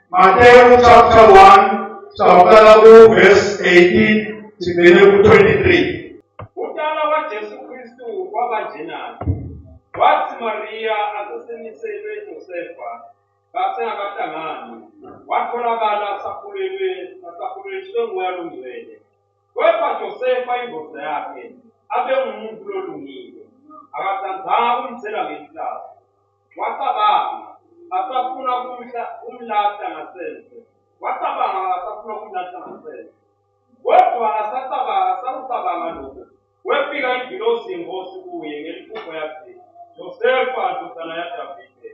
Matthew chapter 1, verse 18 to 23. Utala wa Jesu Kristu wakanjena. Wathi Maria aseseniselwe Josefa, base akahlangani. Watholakala asakhulelwe nguye olungcwele. Kepha Josefa indoda yakhe abe ngumuntu olungile. Akathandanga ukumthela ngehlazo. Wacabanga asafuna kumlahla ngasenze. Kodwa asakucabanga lokhu. Wefika ingilosi yenkosi kuye ngeliphupho yathi, Josefa ndodana yaDavide,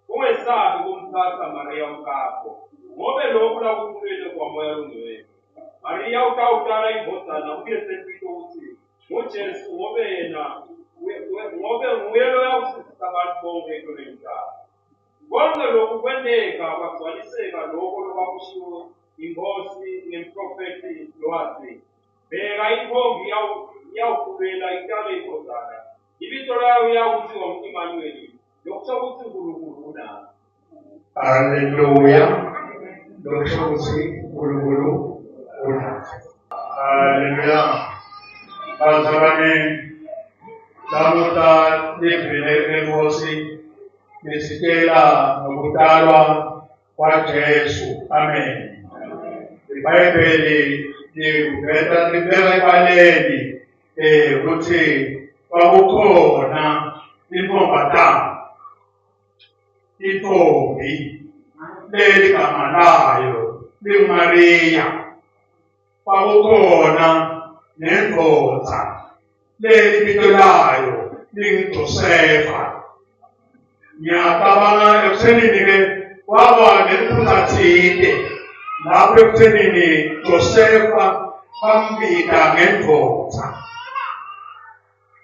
ungesabi ukumthatha Maria umkakho, ngoba lokhu lakuphumile kwaMoya oNgcwele. Maria utawutala indodana uye sempilo ukuthi nguJesu, ngobe nguye loyawusindisa abantu bonke empilweni zabo. Konke lokhu kwenteka kwagcwaliseka lokho lokwakushiwo inkosi nemprofeti lowathi, bheka intombi yawukhubela itale indodana, ibizo layo yawuthiwa ngu-Immanueli, lokusho ukuthi uNkulunkulu unayo. Haleluya. Lokusho ukuthi uNkulunkulu unayo. Haleluya. Bazalwane, namuhla livile enkosi lisitshela ngokutalwa kwaJesu. Amen. iBhayibheli livela ebaleni ukuthi kwakukhona intombi leli gama layo linguMariya. Kwakukhona nendoda leli bizo layo linguJosefa. Ngiyacabanga ekuthenini-ke kwaba nephutha thile lapho ekuthenini Josefa bambika ngendoda,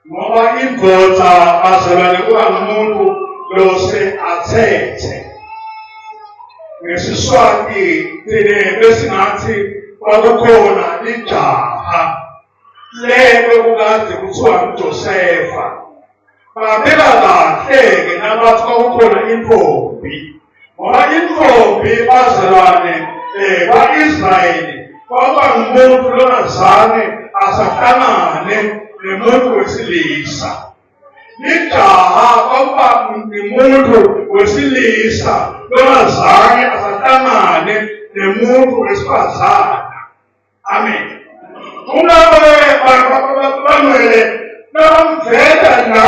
ngoba indoda azalwane kuba ngumuntu lose athethe. NgesiSwati thine besingathi kwakukhona ijaha lelo kukade kuthiwa nguJosefa. Babeka kahle-ke nabathi kwakukhona intombi, ngoba intombi bazalwane kwa-Israyeli kwaba ngumuntu longazange asahlangane nomuntu wesilisa. Ijaha kwakuba ngumuntu wesilisa longazange asahlangane nomuntu wesifazana. Amen. Bangcwele namvela la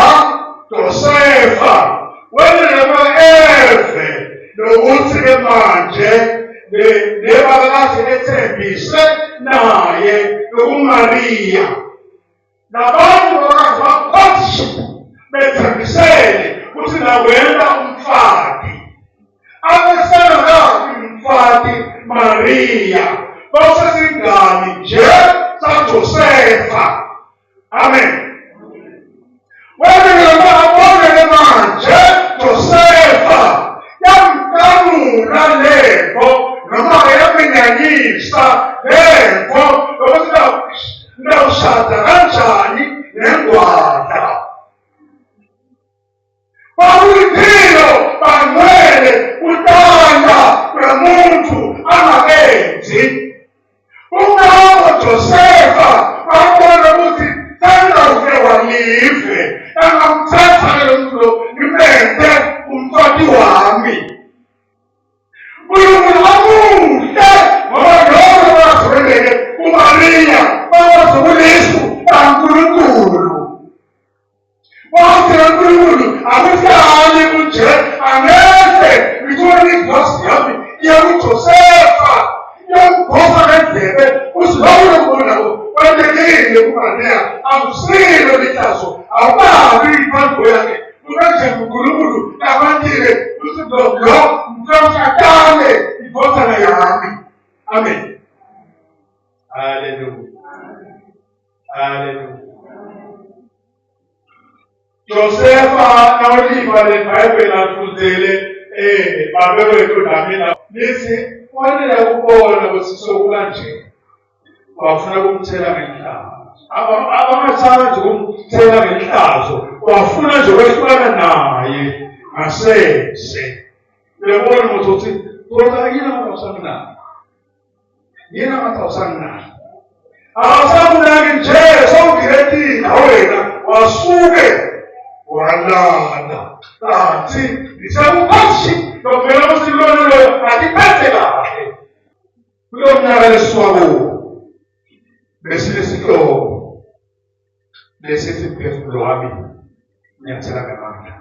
Josefa wenema eve nokuthi-ke manje nebakakazi ethembise naye nokuMariya. Nabantu bakazi baphathi bethembisele ukuthi nawena umfati. Abesengakazi umfati Mariya basezingane nje zaJosefa. Amen. Wabone manje Josefa yamkamula lento noma yamenyanyisa lento ukuthi ndawushada kanjani nengwada. Bawuliphilo bangcwele utanda kwemuntu angakenzi. Umnako Josefa wabona ukuthi sengizawuke walive angamthatha lo muntu lo ngimente umfati wami. uNkulunkulu wamuhle ngoba lokho kwazweleke kuMariya bawazukulisu kaNkulunkulu. Wathi uNkulunkulu akuhlali kunje angeke ngithole indosi yami iyakuJosefa yamgosa ngendlebe uthi lowo muntu kwendekile kuMariya akusilo lihlazo awubabi iphambo yakhe kunanje uNkulunkulu abantile uthi lo mfakatale ibotana yami. Amen. Hallelujah. Hallelujah. Josefa nawuliva leBhayibheli afundzele babewethu namina lithi kwanele ukubona ukuthi sokukanje bafuna ukumthela ngenhlazo. Abangathanda nje ukumthela ngenhlazo, bafuna nje ukwehlukana naye ngasese. Uyabona ukuthi Kodwa yena awusangena. Yena awusangena. Awusanaki nje sowugireti wena wasuke walanda. Kanti nisakuphashi lokuvela kusilolo akiphethe kahle. Kulo mnyaka leswabo besilesihloko lesithi phezulu wami ngiyathela ngamandla.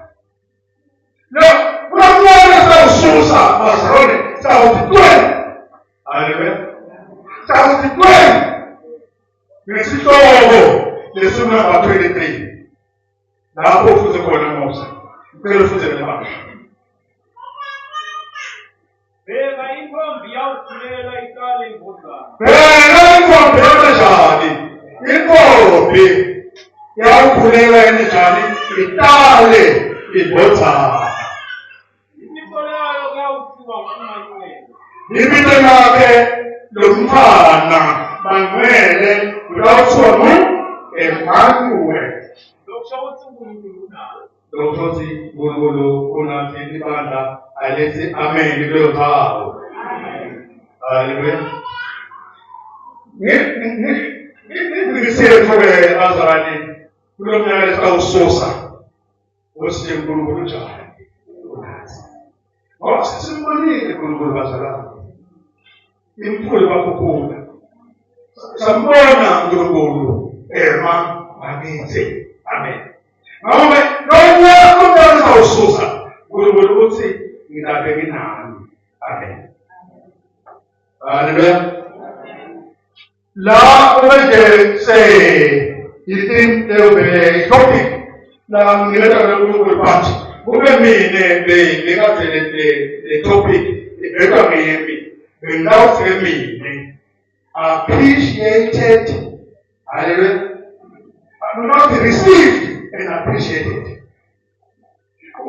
No, kulomnyaka sawususa bazalwane sawuthi haleluya. Sawuthi nesihloko lesinamba 23 lapho futhi khona Mose. Ngicela futhi lebandla. Bheka intombi yawuthulela iqale imbodlana. Bheka intombi enjani? Intombi yawuthulela enjani? Iqale imbodlana. Ibizo layo kuyawuthiwa uManuwele. Ibizo lakhe lomfana Manuwele kuyawuthiwa Emmanuel. Lokusho ukuthi uNkulunkulu unayo. Lokuthi uNkulunkulu unathi ibandla alethi amen kuleyo ndawo. Haleluya. Ngisiyethu-ke bazalwane kulo mnyaka lesawususa ukuthi uNkulunkulu unjani. Ngoba simbonile uNkulunkulu bazalwane. Imfula bakhuphula. Sambona uNkulunkulu bakithi. Amen. Ngoba nonyaka lesawususa uNkulunkulu uthi ngilabe nginani. Amen. Haleluya. La uweze itim leo topic la ngileta uNkulunkulu phansi. Kube mine bekade le topic ibekwa ngimi. Bengawuthi mine appreciated. Hallelujah. Not received and appreciated.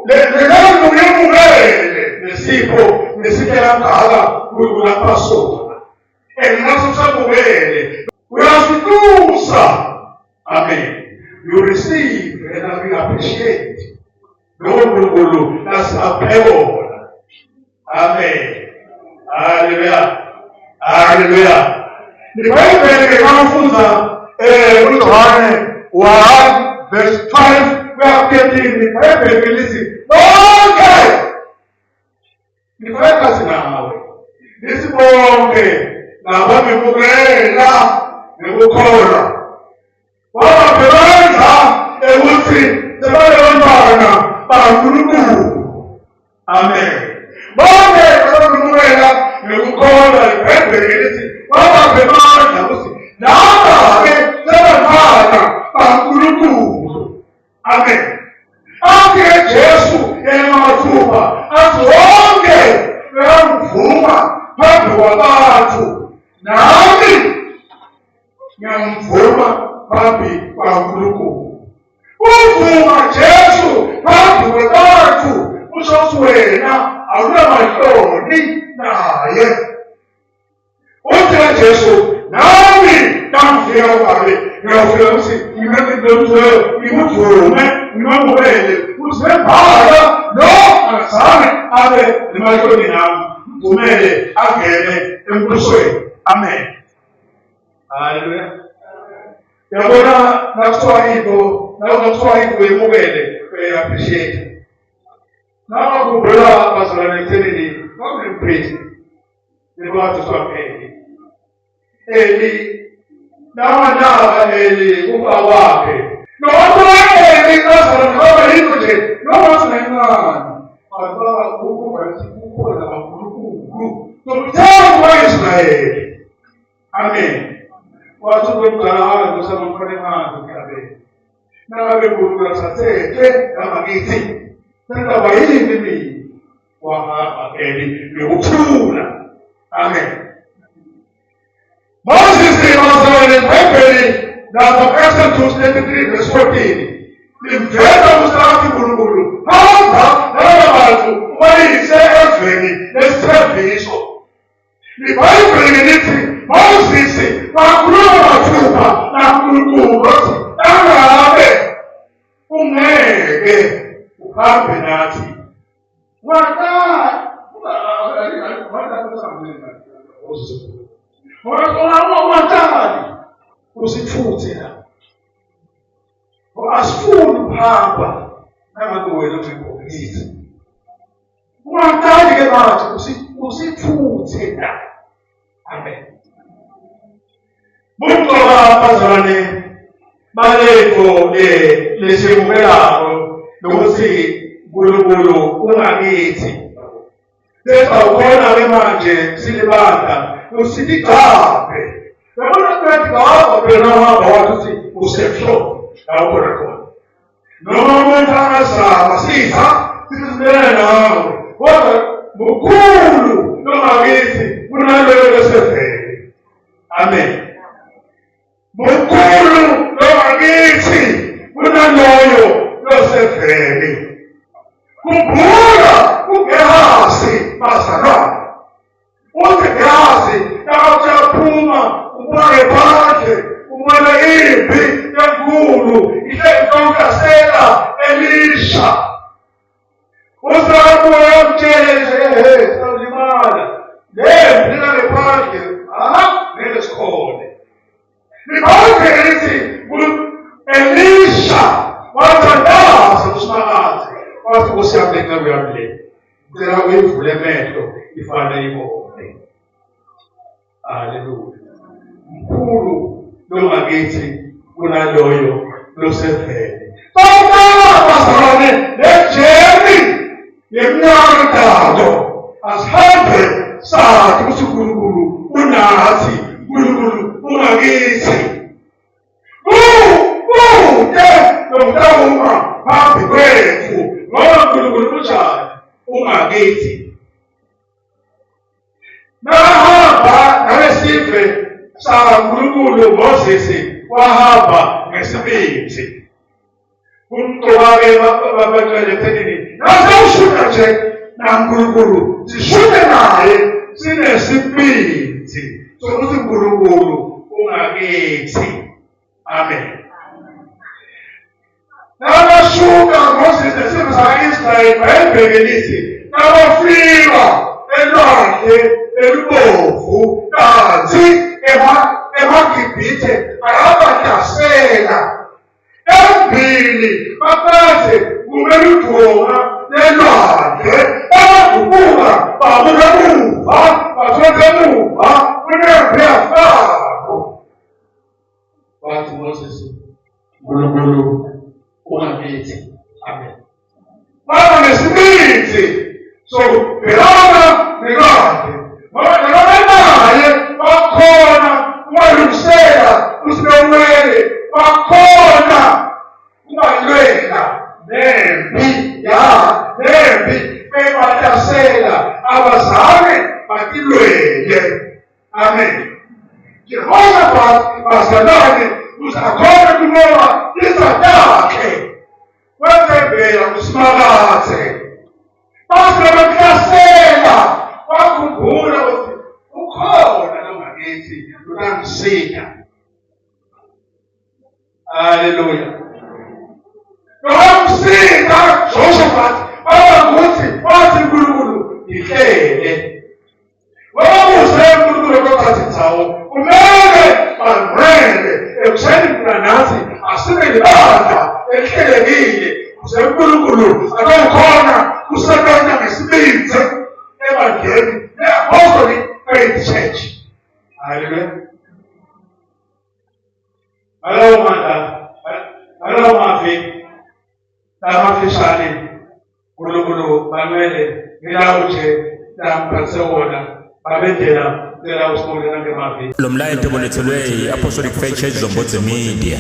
Le nalo ngiyemukele nesipho nesikela ngaka kulapasona. Engasukubele. Uyasitusa. Amen. You receive and we appreciate. Ngokulunkulu nasaphekola. Amen. Hallelujah. Hallelujah. Nibhayibheli kaMfuza uJohane 1 verse 12 kuyaphetini nibhayibheli lithi bonke nifakazi nawe nisibonke nabamemukela nekukholwa wababhebenza ekuthi sebabantwana bakaNkulunkulu. Amen. Bonke nabamemukela nekukholwa ibhayibheli lithi wababhebenza ukuthi laba-ke sebantwana bakaNkulunkulu. Amen. Athi Jesu enamathupha athi wonke uyamvuma phambi kwabantu nami ngiyamvuma phambi kwaNkulunkulu. Uvuma Jesu phambi kwabantu usho ukuthi wena awunamahloni naye. Uthi Jesu nami namfika uBabe ngiyafika ukuthi ngimvume ngimamukele ukuthi nebhala lo akazange abe nemahloni nami mvumele angene embusweni. Amen. Haleluya. Yabona nakuthiwa into uyimukele uyaappreciate. Nakukhumbula bazalwane ekuthenini kwakunempriest nekwathi siwaphele Eli nawanaka Eli kufa kwakhe noma Eli kazoba yinto nje noma sinayimani ababa ukuba kukhona kaNkulunkulu nomthetho waIsrayeli. Amen. Wathi kwemgala kusamkhona manje kabe nabe uNkulunkulu athathe amakithi sendaba yini mini wahamba Eli nokuthula. Amen. Moses was in the Bible, now the Exodus 23 verse 14. Limvela usaki Mulungu. Hamba n'abantu bayise nesevisiso. Ibayibheli lithi Moses wakhuluma mathupha naNkulunkulu angabe ungeke uhambe nathi. Ungatali usithuthe la. Asifuni ukuhamba nangabe wena uyinkokhisi. Ungatali ke manje usithuthe la. Amen. Mungcoba bazalwane baletho lesimukelayo nokuthi uNkulunkulu ungakithi. Sesa ukhona ke manje silibanda usiligaphe. Yabona ukuthi ngapha phela hamba wathi useflo lapho khona. Noma umuntu angasaba sitha sizibele nawe. Kodwa mkhulu nongakithi kunaloyo lesevele. Amen. Mkhulu nongakithi kunaloyo losevele. Khumbula uGehazi bazalwane. uGehazi yaphuma ubone phandle ubone impi enkulu ihlasela Elisha. Usabuya yamtshela nje sawulimala lempi ngaphandle ngeke sikhone. Libonke lithi Elisha wathandaza uSmakazi wathi kusiyamle uyamle ngicela uyivule amehlo ifana ibone. Haleluya. Mkhulu nongakithi kunaloyo losevele. Bazalwane lejeni yeminyakalo asihambe sathi ukuthi uNkulunkulu unathi, uNkulunkulu ungakithi. Nomntawuma phambi kwethu ngoba uNkulunkulu unjani ungakithi. Nahamba nabesive saNkulunkulu Moses wahamba ngesibindi. Umntobake babacele thenini nasawushuka nje naNkulunkulu sishuke naye sinesibindi sokuthi uNkulunkulu ungakithi. Amen. Nabashuka Moses nesizwe sakwa-Israyeli bayibheke lithi nabafika elwandle elibomvu kanti emaGibhithe ayabahlasela. Embili baphathe kumele udonga lelwandle abagubuka babuka emuva bathonke emuva kunempi yafako. Bathi Moses uNkulunkulu ungakithi. Amen. Baba nesibindi sokubhekana nelwandle ngoba naye bakhona ukwalungisela usibewele bakhona ubalwela nempi ebahlasela abazange batilwele. Amen. Jehoshaphat bazalwane uzakhona kungoba izakhe wenzembela uSmakazi base bamhlasela wakhumbula ukuthi ukhona nongakithi unangisika. Haleluya. Nokusika Jehoshaphat bakuthi wathi uNkulunkulu ihlele. Wabuze uNkulunkulu ukuthi indzawo kumele banwele ekuseni nathi asibe libandla elihlelekile ukuze uNkulunkulu akhona kusebenza ngesibindi ebandleni le-Apostolic Faith Church. Haleluya. Alowo mavi namafishane uNkulunkulu banwele ngilawo nje namphathe wona babendela ngicela usibonele ngemavi. Lo mlayeto ubolethelwe yi-Apostolic Faith Church Zombodze Media.